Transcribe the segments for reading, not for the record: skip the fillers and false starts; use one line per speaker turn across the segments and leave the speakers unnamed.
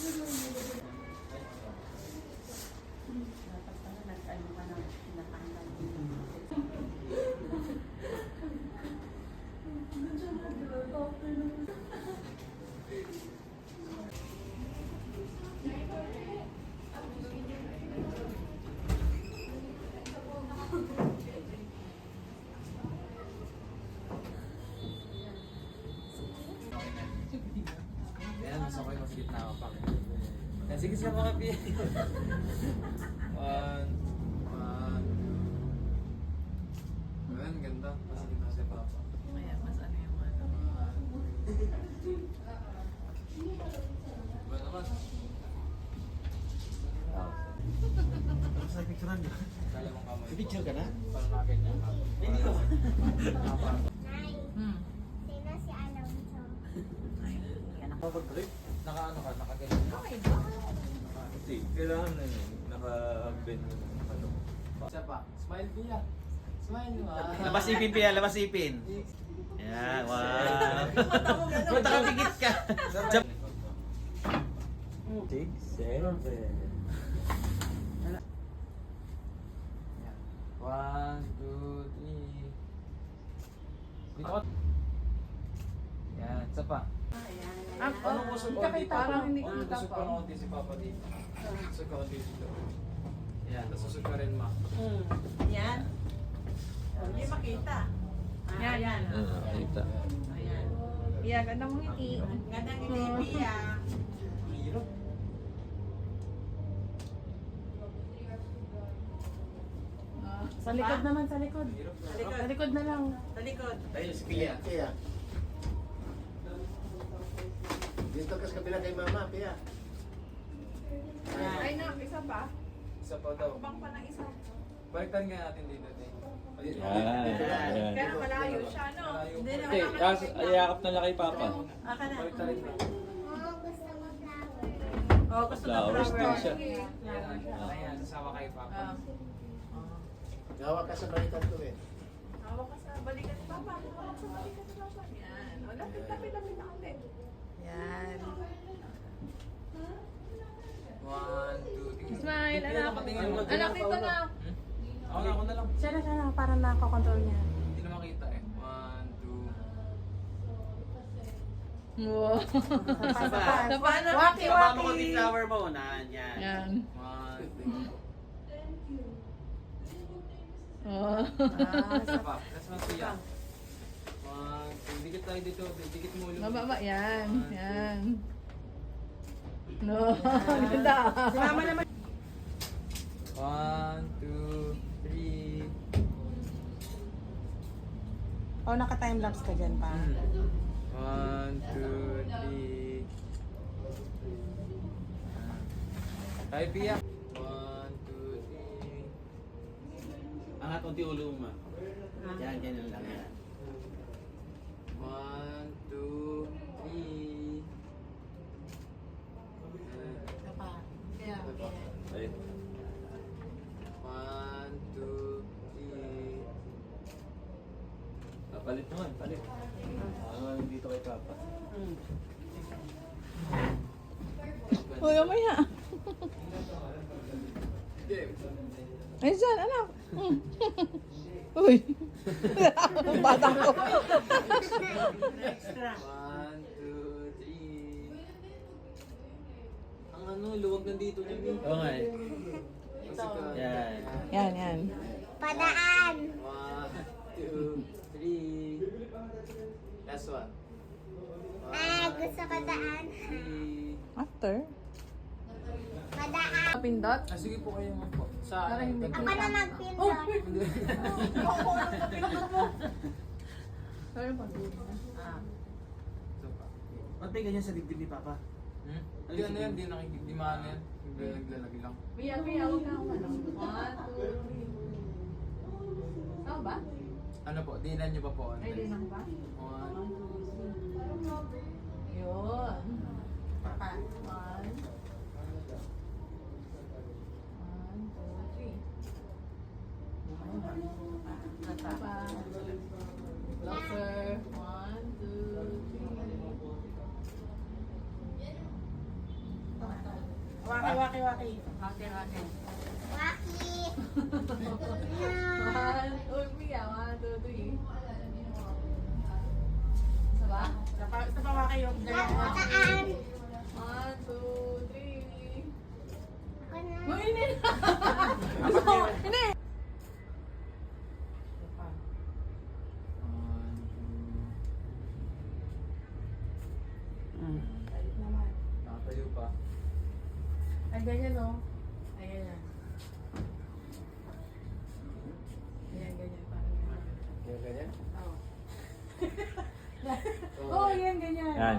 Dapat pala nag-ano ka na pinatanggal.
Ayan, mas okay mas gitna ako pa. Ayan, sige sila mga pi. One. Ayan, ganda. Mas gitna si Papa.
Kaya mas ano yung ano.
Ba naman?
Tapos nagpicturean ka?
Kala mong kamay.
Picture ka na?
Parang nakaganyan ka.
Hindi ko.
Nay,
Hmm.
sino si Alonso?
Ay, yan ako.
Pag-trip?
Naka-ano ka, nakaganyan ka.
Okay ba?
Hindi, kailangan na yun. Naka-bend mo ng ano.
Isa pa. Smile Pia. Smile mo.
Labas ipin, Pia. Labas ipin. Yan, wow. Ba't nakapigit ka? Jump.
6, 7.
Ayan. 1, 2, 3. Dito ka. Yan, isa pa. Anong kusog konti?
Parang hindi
Anong
kita
kusog
pa.
pa konti si Papa dito? Kusog ka konti dito. Yan, tapos susog ka rin ma.
Yan. Hindi makita. Yan, yan.
Kita.
Ayan. Iya, ganda mong ngiti. Ganda ng ngiti, Pia.
Hirap.
Sa likod naman, sa likod.
Hirap.
Sa likod na lang. Sa likod.
Ayun, si Pia.
Pia. Dito ka sa kabila kay Mama, Pia.
Ay, na, isa pa.
Isa pa daw.
Bang pa ng isa.
Baliktad nga natin dito, te.
Yan.
Kaya malayo siya, no? Hindi na.
Okay, kaso ayakap na lang kay Papa.
Aka na.
Baliktad rin na.
Oo, gusto mo flower.
Oh, gusto ng
Flowers
flower.
din siya.
Ayan, sasawa kay Papa.
Gawa ka sa balikan ko eh.
Hawak ka sa balikan ni Papa. Hawak sa balikan ni Papa. Yan. O, lapit na konti. Yan.
1, 2, 3.
Smile, anak. Anak, dito na.
Ako na lang.
Siya na, para nakakontrol niya.
Hindi na makita eh. 1, 2.
Wow.
Sa
paano? Waki,
Baba mo
waki.
konti flower mo. Yan.
Yan.
1, 2.
Oh.
Isa pa. Last one siya. 1, 2. Dikit tayo dito. Dikit mo ulo.
Mababa, yan. Yan. No, ganda. Sinama naman.
1, 2, 3.
Oh, naka-timelapse ka dyan pa.
1, 2, 3. Tayo, Pia. 1, 2, 3.
Angat konti ulo mo, ma. Yan, ganyan lang yan.
1, 2, 3.
Ay.
1, 2, 3.
Palit naman, palit. Dito kay Papa.
Uy, mamaya. Ay, saan, anak? Uy. Bata ko. Extra.
1, 2, 3. Ang ano, luwag nandito niya.
Oo nga eh.
Yan.
Yan, yan.
Padaan.
1, 2, 3. Last one.
Gusto ko daan.
3.
After?
Padaan.
Pindot?
Ah, sige po kayo po. Sa
Para hindi
Ako na magpindot.
Sorry po.
Ito pa.
Ba't may ganyan sa dibdib ni Papa?
Hindi ano yan, hindi nakikita, di maano yan. Naglalagay lang.
Pia, huwag na ako. 1, 2, 3. Tama ba?
Ano po, dinan nyo pa po.
Ay, di lang ba?
1,
Yun. Pa. 1. 1, 2, 3. Pa. Closer. 1, 2, 3.
waki.
Okay, okay.
Waki.
Uy, Pia, 1, 2, 3. Isa ba?
Isa pa waki yung ganyan.
Padaan.
1, 2, 3.
Ako na.
Uy, hindi! Hindi!
Balik naman.
Nakatayo pa.
Ay, ganyan o. Ay, ganyan. Ganyan. Parang ganyan.
Kaya ganyan?
Oo. Oo, yan, ganyan.
Yan.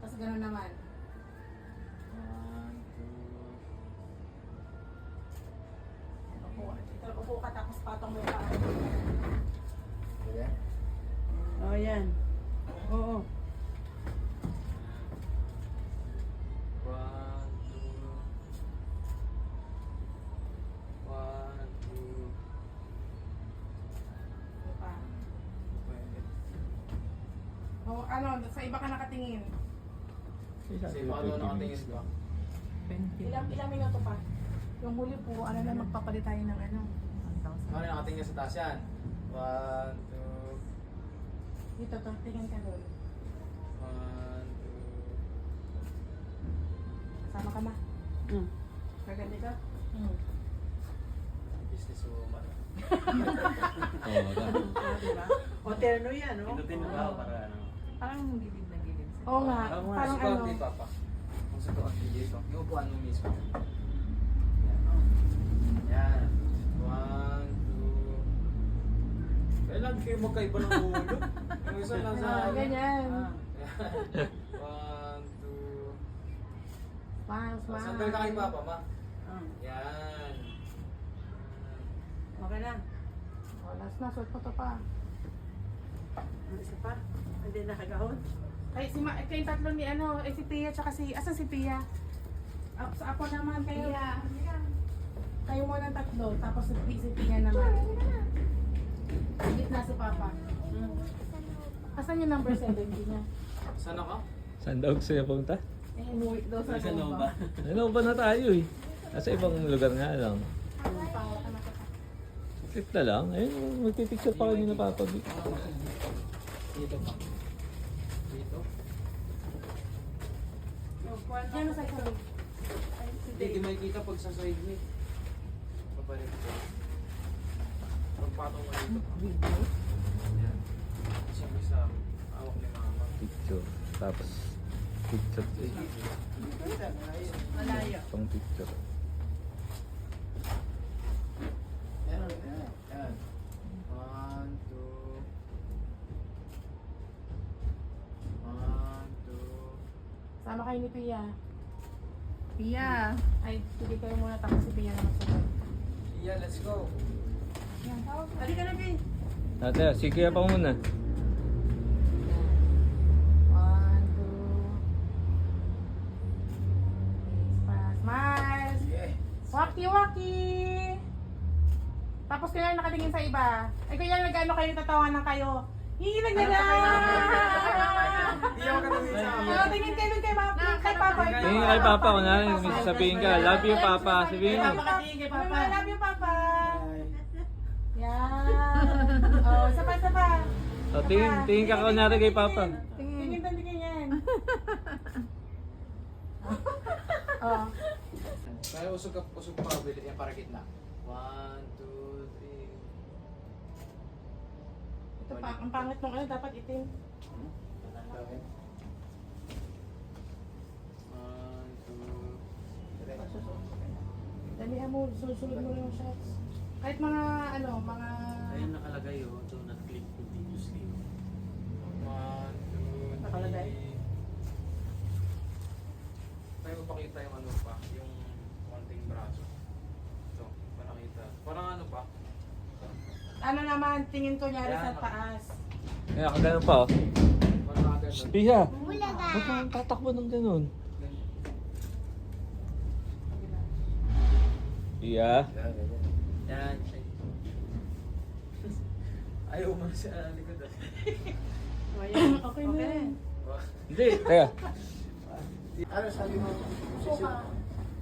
Tapos gano'n naman.
1, 2.
Upo ka, tapos patong mo yung paa.
Ganyan?
Oo, yan. Oo.
1, 2. 1, 2. Pwede.
O, ano, sa iba ka nakatingin.
Kasi paano nakatingin ba?
Ilang minuto pa? Yung huli po, ano na, magpapalit tayo ng ano.
Ano nakatingin sa taas yan? 1, 2.
Dito, tingin ka doon.
1, 2.
Kasama ka ma. Kaganda ka?
Business woman.
Oo,
Diba?
O, terno yan, no?
Pinutin mo ba para ano?
Parang gilid na gilid.
Oo nga, parang
Parang
ano.
ano? Papa. Kung sa tuwag dito. Yung upuan mo mismo. Yan. 1, 2. Kailan kayo magkaiba ng ulo? Yung isa lang sa...
Ah, ganyan.
1, 2.
Smile, smile.
Sandal ka kay Papa, ma. Yan.
Okay na.
O, last na, suot ko to pa.
Isa pa? Hindi nakagahon.
Ay, kayong tatlo ni ano, si Pia, tsaka asan si Pia? Sa ako naman, kayo. Kayo muna tatlo, tapos si Pia naman. Gitna si Papa. Asan yung number 70 niya?
Sana ka?
Saan daw gusto niya punta?
Umuwi daw sa
Nasa loob
Nova.
ba?
Ano ba na tayo eh? Nasa ibang lugar nga lang. Trip na lang. Ayun, magpipicture pa kami na Papa.
Dito pa. Dito?
Yan sa sabi.
Hindi makikita pag sa side ni. Pabalik ko. Pagpatong mo dito. Yan. Siyempre sa awak ni Mama.
Picture. Tapos, picture.
Malayo.
Pang picture.
Yan. Yan.
1, 2. 1, 2.
Sama kayo ni Pia.
Pia.
Ay, sige kayo muna, tapos si Pia naman sa
Yeah, let's go.
Yan, tawag.
Halika na, Pia.
Ate, sige pa muna.
1, 2. Smile.
Yeah.
Waki-waki. Tapos kaya nakatingin sa iba. Ay kaya nag-ano kayo, tatawanan kayo. Hihilag na na!
Iyaw ka na sa
Oh, tingin kayo kay Papa.
Tingin kay Papa, kung ano, may sasabihin ka. Love you, Papa. Sabihin mo.
Tingin kay Papa. I love you, Papa. Yan. Oh, sapa.
So, tingin ka kunwari kay Papa.
Tingin yan. Oh.
Kaya usog pa bili yan para gitna. 1, 2, 3.
Ito pa, ang pangit nung ano, dapat itim.
1, 2.
Dalihan mo, susunod mo yung shots. Kahit mga, ano, mga...
Ayun nakalagay oh, do not click continuously.
1, 2, 3.
Nakalagay?
Tayo pakita yung ano pa, yung konting braso. Ito, panakita. Parang ano pa?
Ano naman, tingin ko nyari
Yan,
sa
okay.
taas.
Kaya ka ganun pa, oh.
Parang agad.
Pia,
Bulaga.
ba't kang tatakbo ng ganun? Pia.
Yan. Ayaw mo sa likod ah.
Okay na.
Hindi. Teka.
Ano sabi mo?
Suka.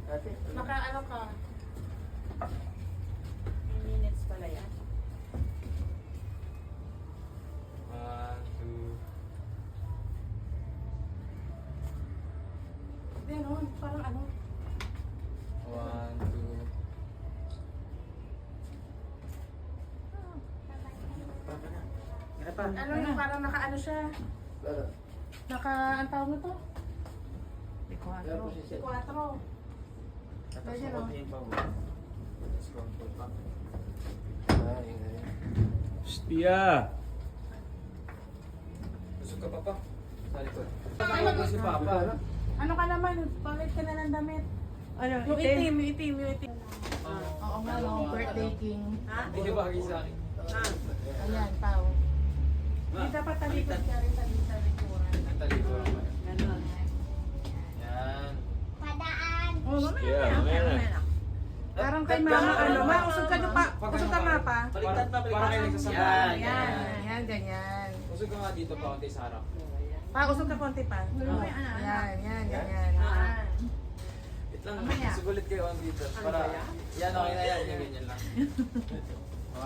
Ate?
Naka ano ka?
Minutes pala yan.
1, 2,
Hindi, no? Parang ano?
1, 2.
Ano yung parang naka ano siya?
Ano?
Naka, ang tawag mo to?
Kaya po siya.
4. Pwede, no?
Ay, ay.
Pia!
Busog ka pa pa? Sa likod.
Ay,
Busog si Papa, ano?
Ano ka naman? Bakit ka na ng damit?
Ano?
Yung itim, yung itim, yung itim. Oo nga, no? Birthday king.
Ha?
Hindi ba bagay sa akin?
Ayan, Pao. Hindi dapat talikod ka rin sa likuran.
Ang talikuran ba?
Ganon.
Yan.
Padaan.
Oh, mamaya
Yeah,
na.
mamaya na.
Parang kay mama, ano, ma, usog ka na pa. Usog ka nga pa.
Baliktad pa,
Parang kayo
baliktad.
nagsasama.
Yan,
Yan, yan, ganyan.
Usog ka nga dito pa, konti sa harap.
Pa, usog ka konti pa. Yan, yan, ganyan.
Wait lang,
Mamaya.
sugulit kayo on dito. Para, yan, okay na yan. Yung ganyan lang. 1,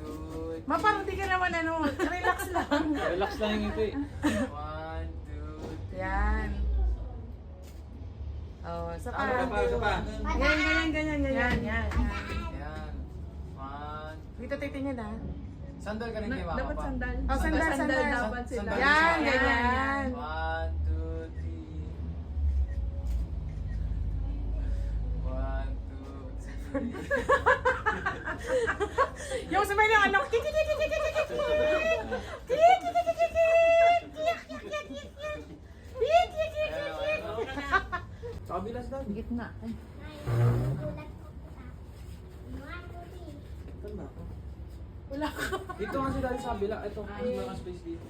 2,
Ma, parang di ka naman ano, relax lang.
Relax lang yung ito eh.
1, 2,
Yan. Oh, sa
Ano
pa.
pa, isa pa?
Ganyan, ganyan, ganyan, yan.
Yan. 1,
Dito titingin ha.
Sandal ka rin kay mama
Dapat
pa.
sandal.
Oh, sandal, sandal.
dapat sila.
Sandal.
Yan, ganyan.
1, 2, 3. 1, 2, 3.
Yung sabay ng ano,
Sa kabilas daw.
Gitna.
Ay, gulat ko pa. Mami.
Wala ka.
Dito nga sila sa kabila. Ito, may mga space dito.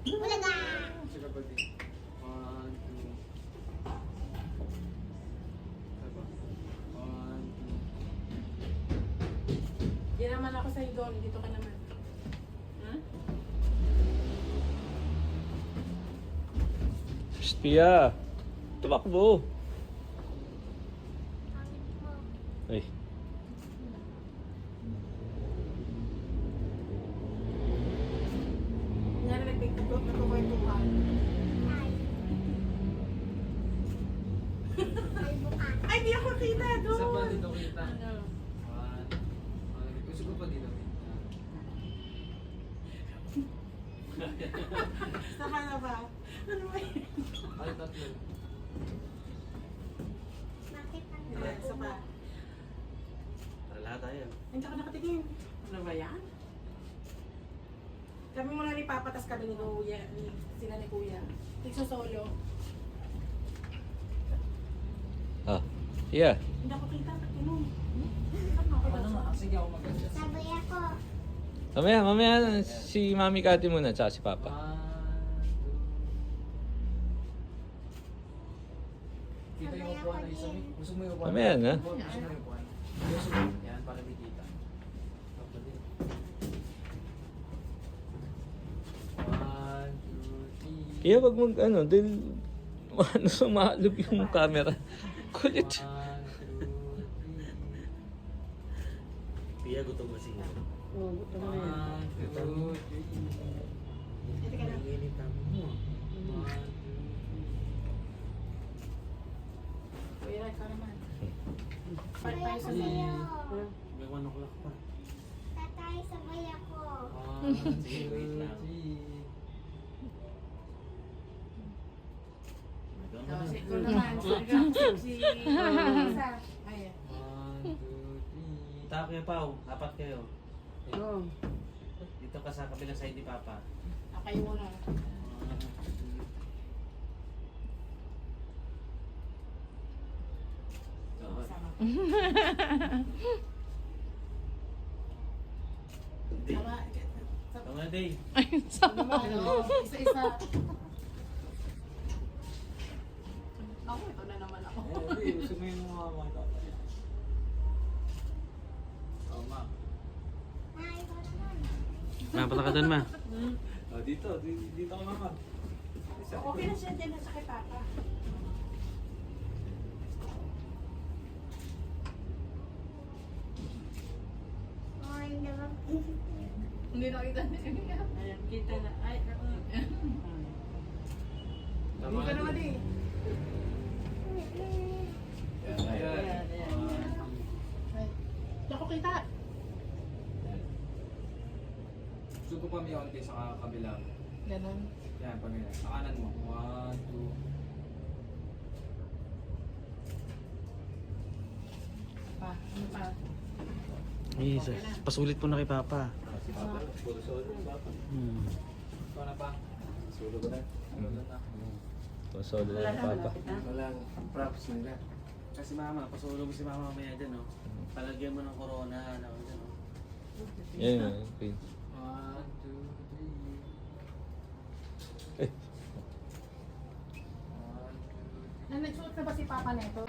Ulaga.
Sa kapag dito. 1, 2. Saba. 1, 2.
Di naman ako sa'yo doon, dito ka naman.
Pia! Tumakbo! Ay.
Kunyari nagpigtugtog na kukwentuhan.
Ay, buka.
Ay, di ako kita doon.
Isa pa dito kita.
Ano?
1. Gusto ko pa dito.
Saka na ba? Ano ba yun?
Ay, tatlo.
Bakit ang
Ayan, isa pa.
Para lahat tayo.
Hindi ako nakatingin. Ano ba yan? Sabi mo na ni Papa, tas kami ni Kuya, sila ni Kuya. Tigso solo.
Ah. Pia!
Hindi ako kita, takinom. Ano ako
Ano nga? Sige ako mag-adjust.
Sabay ako.
Mamaya si Mami Kati muna, tsaka si Papa.
1, 2. Kita yung upuan na isa. Gusto mo yung upuan?
Mamaya na.
Gusto mo yung upuan? Gusto mo? Yan, para di kita. Tapos din. 1, 2, 3.
Pia, wag mag ano, dahil sumalog yung camera. Kulit.
1, 2, 3.
Pia, gutom na siya.
Oo, gusto mo na yan.
1, 2, 3.
Ito ka na.
Init mo.
1, 2, 3.
Kuya, ikaw naman. Part tayo sa
Sabay
mga.
ako.
May 1 o'clock pa.
Tatay, sabay ako.
1,
Sige, wait lang.
2, 3.
Oh, si ikaw naman. Si Isa. Ayan.
1, 2, 3.
Tayo kayo, Pao. Apat kayo.
Oo.
Dito ka sa kabilang side ni Papa.
Kayo muna. Sama. Tama.
Tama na, Day.
Ano ba? Ano? Isa-isa. Ako, ito na naman ako.
Hindi, gusto mo yung mga Tama.
Ay, ikaw naman.
Mapala ka doon, Ma.
Dito ka naman.
Okay na siya dyan na sa kay Papa.
Ay, naman.
Hindi nakita niya.
Ayan, kita na. Ay,
Tama
hindi ka naman eh.
Ayan.
Ay, di ako kita.
Subo pa may onti sa kabila.
Ganon.
Yan, pag ganyan. Sa kanan mo. 1, 2.
Pa, ano pa?
Jesus. Pasulit mo na kay Papa.
Si Papa, puro solo si Papa.
Ikaw na pa.
Solo ko na.
Ano na?
Pasolo na ng Papa.
Walang props nila.
Kasi Mama, pasulo mo si Mama mamaya dyan, no? Palagyan mo ng corona, ano, dyan, no?
Yan na. Okay.
1, 2, 3. 1, 2, 3.
Nagsuot na ba si Papa neto?